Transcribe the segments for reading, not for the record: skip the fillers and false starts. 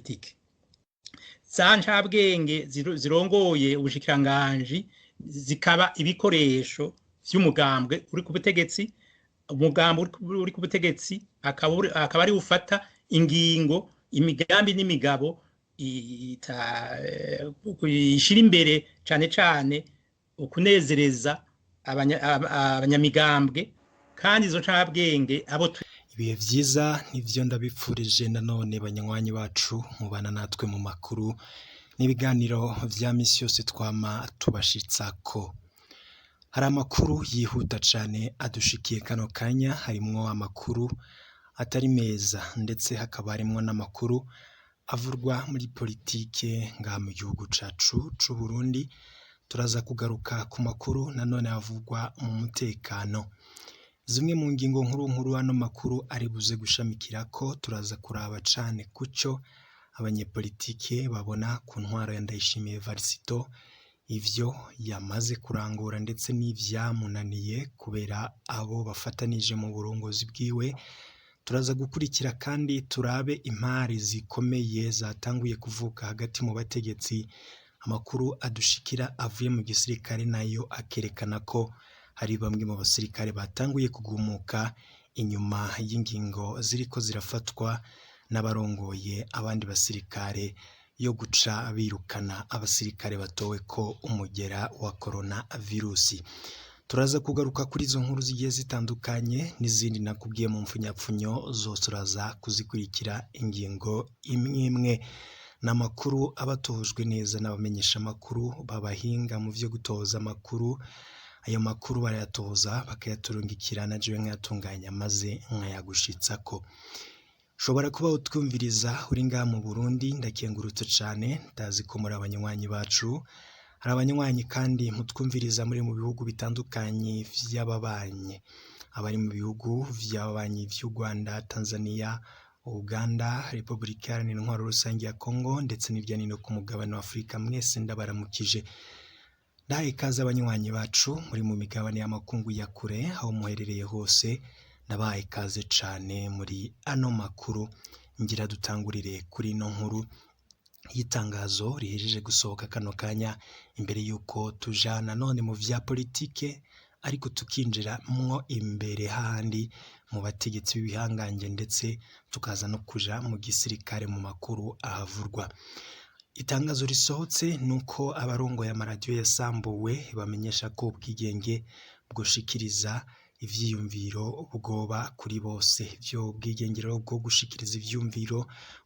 politike. Za ncabwenge zirongoye ubushikiranganji zikaba ibikoresho vy'umugambwe uri ku butegetsi, umugambwe uri ku butegetsi akaba ari ufata ingingo, imigambi n'imigabo ishira imbere cane cane ukunezereza abanyamigambwe, kandi izo ncabwenge ibihe vyiza nivyo ndabipfurije nanone banywanyi bacu mubana natwe mu makuru n'ibiganiro vya misi yose twama tubashitsako. Hari amakuru yihuta cane adushikiye kano kanya, harimwo amakuru atari meza ndetse hakaba harimwo n'amakuru avurwa muri politike ngaha mu gihugu cacu c'u Burundi. Turaza kugaruka ku makuru nanone avugwa mu mutekano. Zimwe mu ngingo nkuru hano makuru ari buze gushamikirako, turaza kuraba cane kuco abanyepolitike babona ku ntwaro ya Ndayishimiye Varisito, ivyo yamaze kurangura ndetse n'ivyamunaniye kubera abo bafatanije mu burongozi bwiwe. Turaza gukurikira kandi turabe impari zikomeye zatanguye kuvuka hagati mu bategetsi. Amakuru adushikira avuye mu gisirikare nayo akerekana ko hari bamwe mu basirikare batanguye kugumuka inyuma y'ingingo ziriko zirafatwa n'abarongoye abandi basirikare yo guca birukana abasirikare batowe ko umugera wa corona virusi. Turaza kugaruka kuri izo nkuru zigiye zitandukanye n'izindi nakubwiye mu mfunyapfunyo zose turaza kuzikurikira ingingo imwe. N'amakuru abatojwe neza n'abamenyesha amakuru babahinga mu vyo gutoza amakuru. Ayo makuru barayatoza bakayaturungikira na jewe nkayatunganya maze nkayagushitsako. Shobora kuba utwumviriza uri ngaha mu Burundi, ndakengurutse cane, ndazi ko muri abanywanyi bacu. Hari abanywanyi kandi mutwumviriza muri mu bihugu bitandukanye vy'ababanyi, abari mu bihugu vy'ababanyi vy'u Rwanda, Tanzania, Uganda, Republika Iharanira Intwaro Rusange ya Kongo ndetse n'irya nino ku mugabane wa Afrika. Mwese ndabaramukije. Ndahaye ikaze abanywanyi bacu muri mu migabane y'amakungu ya kure, aho muherereye hose. Ndabahaye ikaze cane muri ano makuru. Ngira dutangurire kuri ino nkuru y'itangazo rihejeje gusohoka kano kanya, imbere yuko tujana none mu vya politike, ariko tukinjira mwo imbere handi mu bategetsi b'ibihangange ndetse tukaza no kuja mu gisirikare mu makuru ahavurwa. Itangazo risohotse nuko abarongoye amaradiyo yasambuwe bamenyesha ko ubwigenge bwoshikiriza ivyiyumviro bwoba kuri bose. Ivyo bwigengero bwo gushikiriza ivyumviro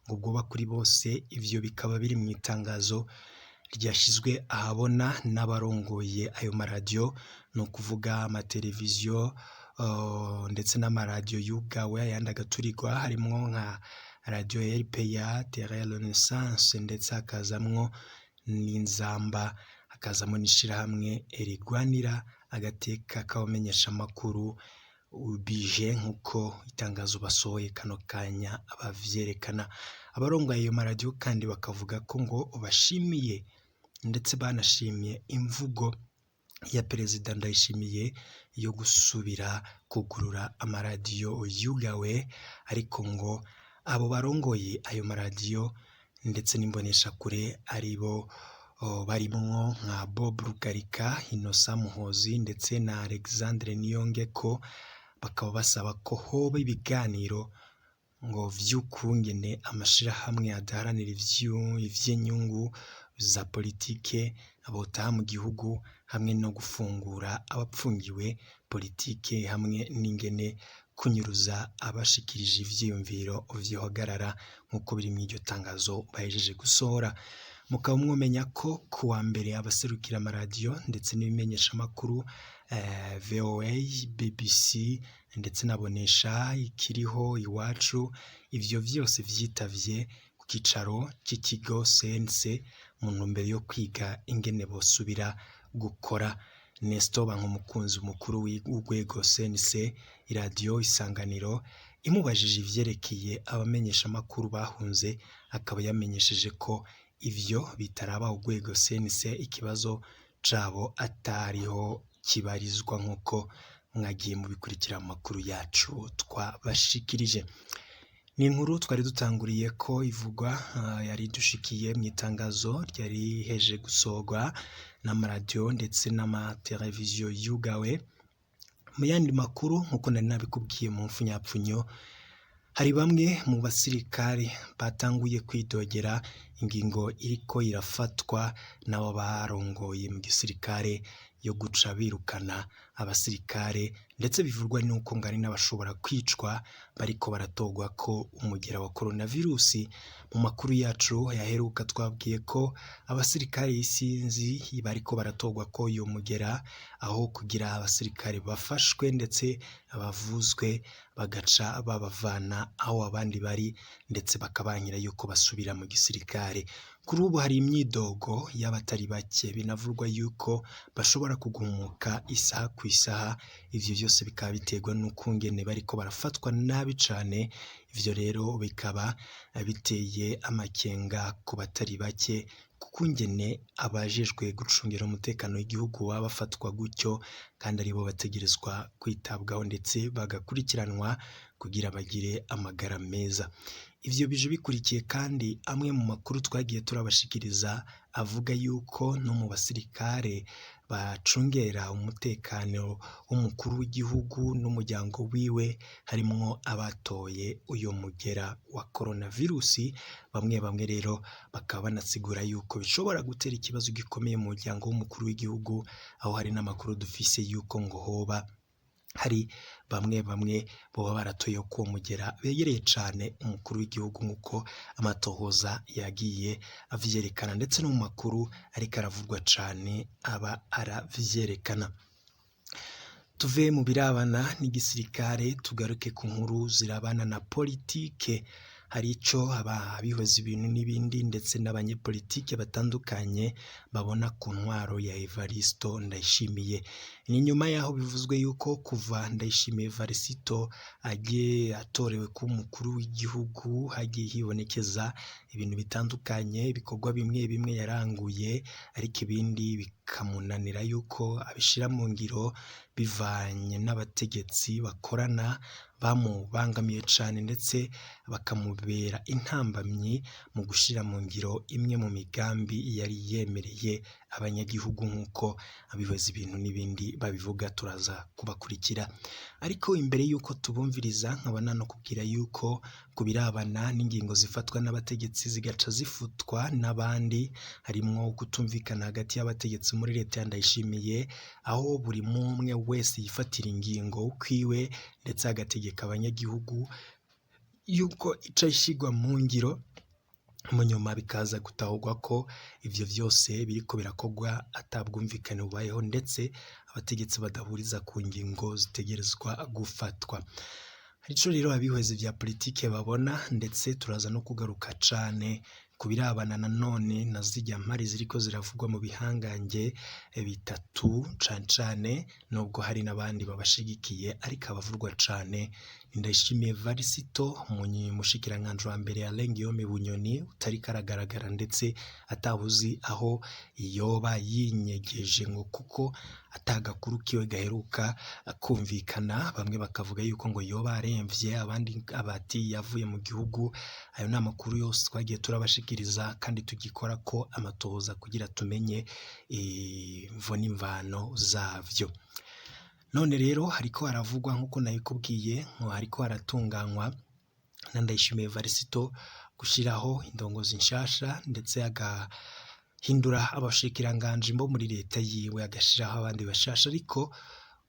ngo bwoba kuri bose, ivyo bikaba biri mu itangazo ryashizwe ahabona n'abarongoye ayo maradiyo, no kuvuga amateleviziyo ndetse n'amaradiyo y'ubwawe ayandi agaturirwa, harimwo nka radio RPA, Terre Renaissance ndetse hakazamwo n'Inzamba, hakazamwo n'ishirahamwe rigwanira agateka k'abamenyesha amakuru ubije nk'uko itangazo basohoye kano kanya abavyerekana. Abarongoye ayo maradiyo kandi bakavuga ko ngo bashimiye ndetse banashimye imvugo ya Perezida Ndayishimiye yo gusubira kugurura amaradiyo yugawe, ariko ngo abo barongoye ayo maradiyo ndetse n'imbonesha kure aribo barimwo nka Bob Rugarika, Innocent Muhozi ndetse na Alexandre Niyongeko, bakaba basaba ko hoba ibiganiro ngo vy'ukungene amashirahamwe adaharanira ivy'inyungu za politike abotaha mu gihugu, hamwe no gufungura abapfungiwe politike, hamwe n'ingene kunyuruza abashikirije ivyiyumviro vyohagarara nk'uko biri mu iryo tangazo bahejeje gusohora. Mukaba mwomenya ko kuwa mbere abaserukira amaradiyo ndetse n'ibimenyesha amakuru VOA, BBC ndetse nabonesha ikiriho iwacu, ivyo vyose vyitavye ku kicaro c'ikigo CNC mu ntumbero yo kwiga ingene bosubira gukora. Nestor Bankumukunzi, umukuru w'urwego CNC, iradiyo Isanganiro, imubajije ivyerekeye abamenyesha amakuru bahunze, akaba yamenyesheje ko ivyo bitaraba urwego CNC, ikibazo cabo atariho kibarizwa nk'uko mwagiye mu bikurikira amakuru yacu twabashikirije. ni inkuru twari dutanguriye ko ivugwa yari dushikiye mu itangazo ryari heje gusorwa n'amaradiyo ndetse n'amateleviziyo yugawe. Mu yandi makuru nk'uko nari nabikubwiye mu mfunyapfunyo, hari bamwe mu basirikare batanguye kwidogera ingingo iriko irafatwa n'abo barongoye mu gisirikare yo guca birukana abasirikare, ndetse bivurwa nuko ngari n'abashobora kwicwa bariko baratogwa ko umugera wa coronavirusi. Mu makuru yacu yaheruka twabwiye ko abasirikare isinzi bariko baratogwa ko uyo mugera, aho kugira abasirikare bafashwe ndetse bavuzwe bagaca babavana aho abandi bari ndetse bakabankira yuko basubira mu gisirikare. Kuri ubu hari imyidogo y'abatari bake, binavurwa yuko bashobora kugumuka isaha ku isaha. Ivyo byose bikaba biterwa n'ukungene bariko barafatwa nabi cane. Ivyo rero bikaba biteye amakenga ku batari bake, kuko ingene abajejwe gucungira umutekano w'igihugu baba bafatwa gutyo, kandi aribo bategerezwa kwitabwaho ndetse bagakurikiranwa kugira bagire amagara meza. Ivyo bije bikurikiye kandi amwe mu makuru twagiye turabashikiriza avuga yuko no mu basirikare bacungera umutekano w'umukuru w'igihugu n'umuryango wiwe harimwo abatoye uyo mugera wa coronavirusi. Bamwe rero bakaba banasigura yuko bishobora gutera ikibazo gikomeye mu muryango w'umukuru w'igihugu, aho hari n'amakuru dufise yuko ngo hoba hari bamwe boba baratoye ko uwo mugera begereye cane umukuru w'igihugu, nk'uko amatohoza yagiye avyerekana, ndetse no mu makuru ariko aravurwa cane aba aravyerekana. Tuve mu birabana n'igisirikare tugaruke ku nkuru zirabana na politike. Hari ico abihoza ibintu n'ibindi ndetse n'abanyepolitike batandukanye babona ku ntwaro ya Evaristo Ndayishimiye. Ni nyuma yaho bivuzwe yuko kuva Ndayishimiye Evaristo agiye atorewe kuba umukuru w'igihugu hagiye hibonekeza ibintu bitandukanye, ibikorwa bimwe yaranguye, ariko ibindi bikamunanira yuko abishira mu ngiro bivanye n'abategetsi bakorana bamubangamiye cane, ndetse bakamubera intambamyi mu gushira mu ngiro imwe mu migambi yari yemereye abanyagihugu, nk'uko abihoza ibintu n'ibindi babivuga. Turaza kubakurikira, ariko imbere yuko tubumviriza nkabona no kubwira yuko kubirabana n'ingingo zifatwa n'abategetsi zigaca zifutwa n'abandi, harimwo kutumvikana hagati y'abategetsi muri leta ya Ndayishimiye, aho buri mumwe wese yifatira ingingo ukwiwe ndetse agategeka abanyagihugu yuko ica ishigwa mu ngiro, mu nyuma bikaza gutahurwa ko ivyo vyose biriko birakogwa atabwumvikane bubayeho, ndetse abategetsi badahuriza ku ngingo zitegerezwa gufatwa. Harico rero abihweze vya politike babona, ndetse turaza no kugaruka cane kubirabana nanone na zirya mpari ziriko ziravugwa mu bihangange bitatu cane, nubwo hari n'abandi babashigikiye, ariko abavurwa cane Ndayishimiye Evaristo umushikiranganji wa mbere Alain Guillaume Bunyoni utari karagaragara, ndetse atabuzi aho yoba yinyegeje, ngo kuko atagakuru kiwe gaheruka kumvikana. Bamwe bakavuga yuko ngo yoba aremvye, abandi abati yavuye mu gihugu. Ayo ni amakuru yose twagiye turabashikiriza kandi tugikora ko amatohoza kugira tumenye imvo n'imvano zavyo. None rero hariko haravugwa nk'uko nabikubwiye, ngo hariko haratunganywa na Ndayishimiye Evaristo gushiraho indongozi nshasha, ndetse agahindura abashikiranganji bo muri leta yiwe, agashiraho abandi bashasha. Ariko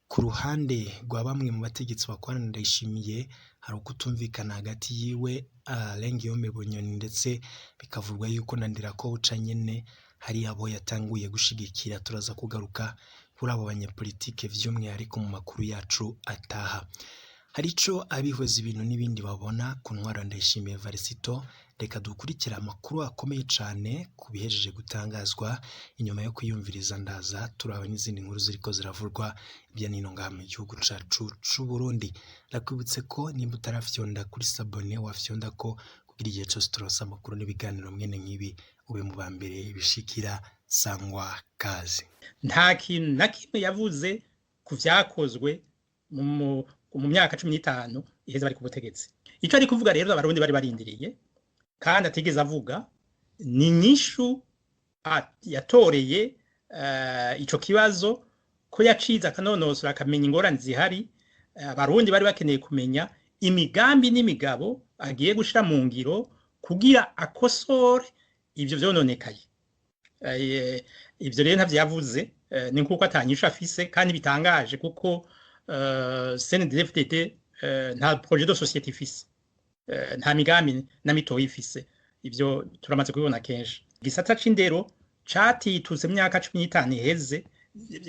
ku ruhande rwa bamwe mu bategetsi bakorana Ndayishimiye hari ukutumvikana hagati yiwe Alain Guillaume Bunyoni, ndetse bikavurwa yuko Ndirako Buca nyene hari abo yatanguye gushigikira. Turaza kugaruka kuri abo banyepolitike vy'umwihariko mu makuru yacu ataha. Harico abihweza ibintu n'ibindi babona ku ntwaro Ndayishimiye Evaristo. Reka dukurikira amakuru akomeye cane kubihejeje gutangazwa. Inyuma yo kwiyumviriza ndaza turaba n'izindi nkuru ziriko ziravurwa ibya nino ngaha mu gihugu cacu c'u Burundi. Ndakwibutse ko nimba utarafyonda kuri sabone wafyonda ko kugira igihe cyose turonse amakuru n'ibiganiro mwene nk'ibi ube mu ba mbere bishikira. Sangwa kazi. Nta kintu na kimwe yavuze ku vyakozwe mu myaka 15 iheze bari ku butegetsi. icyo ari kuvuga rero abarundi bari barindiriye kandi atigeze avuga ni inyishu yatoreye ico kibazo ko yacize akanonosora akamenya ingorane zihari. Abarundi bari bakeneye kumenya imigambi n'imigabo agiye gushira mu ngiro kugira akosore ivyo vyononekaye. Ivyo rero ntavyavuze, ni nkuko atanyisha afise kandi bitangaje kuko CNDD-FDD nta projet de société ifise, nta migambi na mitoyi ifise. Ivyo turamaze kubibona kenshi. Igisata c'indero catitutse myaka 15 iheze,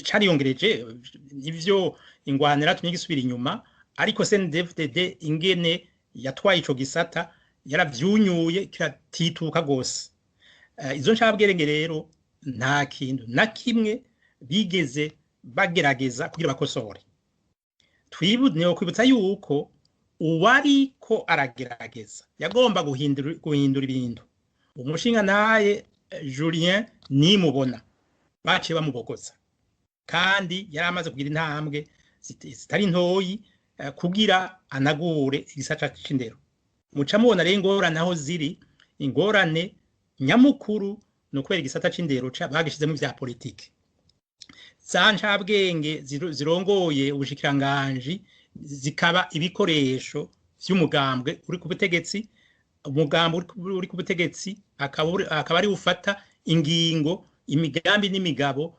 cariyongereje ivyo ingwanira tumye gisubira inyuma, ariko CNDD-FDD ingene yatwaye ico gisata yaravyunyuye kiratituka gose. Izo ncabwenge rero nta kintu na kimwe bigeze bagerageza kugira bakosore. Kwibutsa yuko uwari ko aragerageza yagomba guhindura ibintu. Umushinga naye Julien nimubona baciye bamubogoza, kandi yari amaze kugira intambwe zitari ntoyi kugira anagure igisata c'indero. Muca mubona rero ingorane aho ziri, ingorane nyamukuru no kwera igisata c'indero bagishizemo vya politike. Za ncabwenge zirongoye ubushikiranganji zikaba ibikoresho vy'umugambwe uri ku butegetsi. Umugambwe uri ku butegetsi akaba ari ufata ingingo, imigambi n'imigabo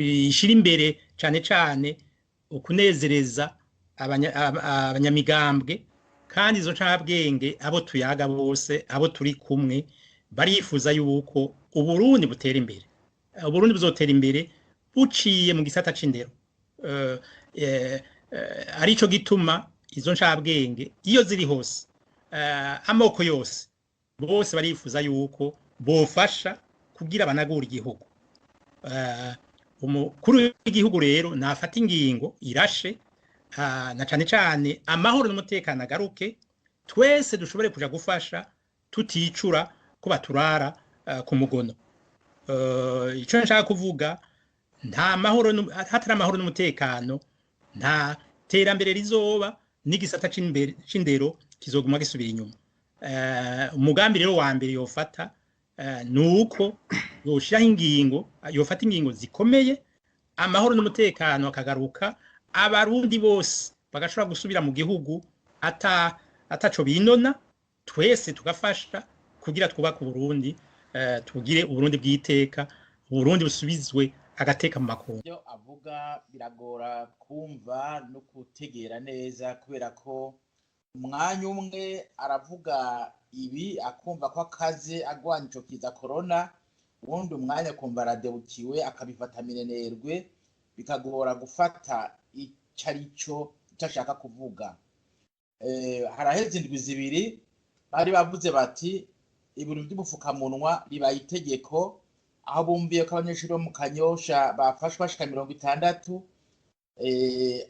ishira imbere cane cane ukunezereza abanyamigambwe, kandi izo ncabwenge abo tuyaga bose, abo turi kumwe, barifuza yuko Uburundi butera imbere. Uburundi buzotera imbere buciye mu gisata c'indero. Arico gituma izo ncabwenge iyo ziri hose, amoko yose, bose barifuza yuko bofasha kugira banagura igihugu. Umukuru w'igihugu rero nafata ingingo irashe, na cane cane amahoro n'umutekano agaruke, twese dushobore kuja gufasha tuticura ko baturara ku mugono. Ico nshaka kuvuga, nta mahoro hatari amahoro n'umutekano nta terambere rizoba, n'igisata c'indero kizoguma gisubira inyuma. Umugambi rero wa mbere yofata nuko yoshiraho ingingo, yofata ingingo zikomeye, amahoro n'umutekano akagaruka, abarundi bose bagashobora gusubira mu gihugu ataco binona, twese tugafasha kugira twubaka Uburundi, tugire Uburundi bw'iteka, Uburundi busubizwe agateka mu makungu. Ibyo avuga biragora kumva no kutegera neza, kubera ko umwanya umwe aravuga ibi akumva ko akaze agwanya ico kiza corona, ubundi umwanya akumva aradebukiwe akabifata minenerwe, bikagora gufata icarico ashaka kuvuga. Haraheze indwi zibiri bari bavuze bati ibintu by'ubufukamunwa ribaye itegeko, aho bumviye ko abanyeshuri bo mu Kanyosha bafashwe bashika 60,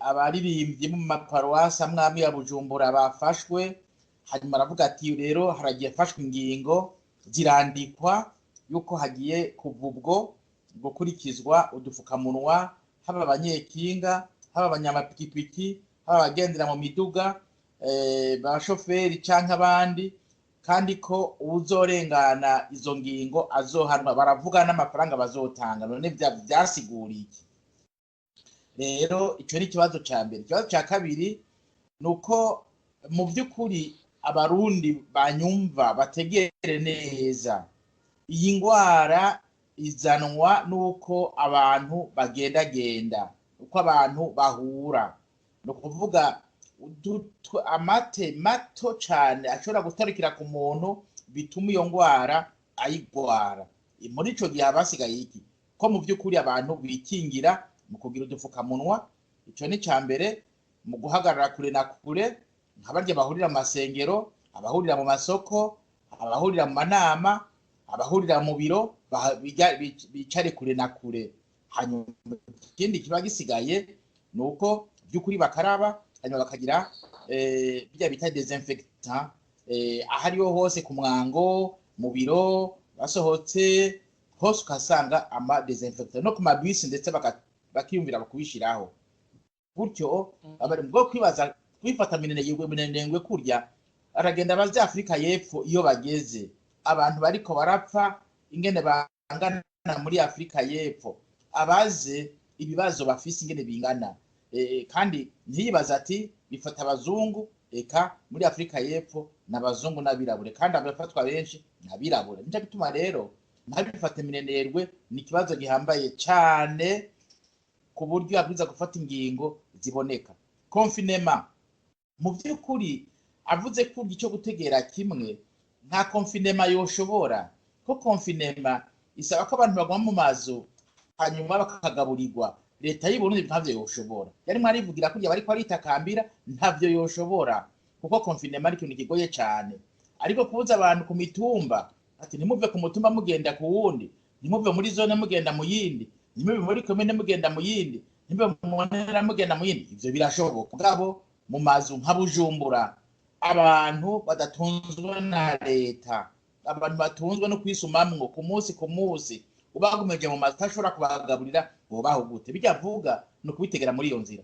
abaririmbyi mu maparuwasi amwe ya Bujumbura bafashwe. Hanyuma aravuga ati rero haragiye fashwe ingingo zirandikwa yuko hagiye kuva ubwo gukurikizwa udufukamunwa, haba abanyekinga, haba abanyamapikipiki, haba abagendera mu miduga, bashoferi canke abandi, kandi ko uzorengana izo ngingo azohanwa. Baravuga n'amafaranga bazotanga, none vyasiguriye iki? Rero ico ni ikibazo ca mbere. Ikibazo ca kabiri nuko mu by'ukuri abarundi banyumva bategere neza, iyi ngwara izanwa nuko abantu bagendagenda, uko abantu bahura. No kuvuga amate mato cane ashobora gutarikira ku muntu bituma iyo ngwara ayigwara. Muri ico gihe basigaye iki? Ko mu by'ukuri abantu bikingira mu kugira udufukamunwa. Ico ni ca mbere, mu guhagarara kure na kure, nk'abarya bahurira mu masengero, abahurira mu masoko, abahurira mu manama, abahurira mu biro, bicare kure na kure. Hanyuma ikindi kiba gisigaye nuko by'ukuri bakaraba, hanyuma bakagira bijya bita desinfectant ahariho hose, ku mwango, mu biro, basohotse hose ukasanga ama desinfectant, no ku mabisi ndetse bakiyumvira bakubishiraho. Gutyo abari bwo kwibaza kubifata minenengwe kurya aragenda abazi Afrika y'Epfo iyo bageze abantu bariko barapfa ingene bangana muri Afrika y'Epfo abaze ibibazo bafise ingene bingana kandi ntiyibaza ati bifata abazungu eka muri Afrika y'Epfo n'abazungu n'abirabure kandi abafatwa benshi n'abirabure nico gituma rero ntabifate minenerwe ni kibazo gihambaye cyane ku buryo abwiza gufata ingingo ziboneka confinement mu by'ukuri avuze ko igice gutegera kimwe nta confinement yoshobora ko confinement isaba ko abantu bagwa mu mazu hanyuma bakagaburirwa leta y'u Burundi ntavyo yoshobora yari mwarivugira ko bari kwaritakambira ntavyo yoshobora kuko confinement ari ikintu kigoye cyane ariko kubuza abantu ku mitumba ati ntimuve ku mutumba mugenda ku wundi ntimuve muri zone mugenda mu yindi ntimuve muri commune mugenda mu yindi ntimuve mu ntara mugenda mu yindi ivyo birashoboka bwabo mu mazu nka Bujumbura abantu badatunzwe na leta abantu batunzwe no kwisumamwo ku munsi ubagumeje mu mazu tashobora kubagaburira bo bahugute bijya vuga no kubitegera muri iyo nzira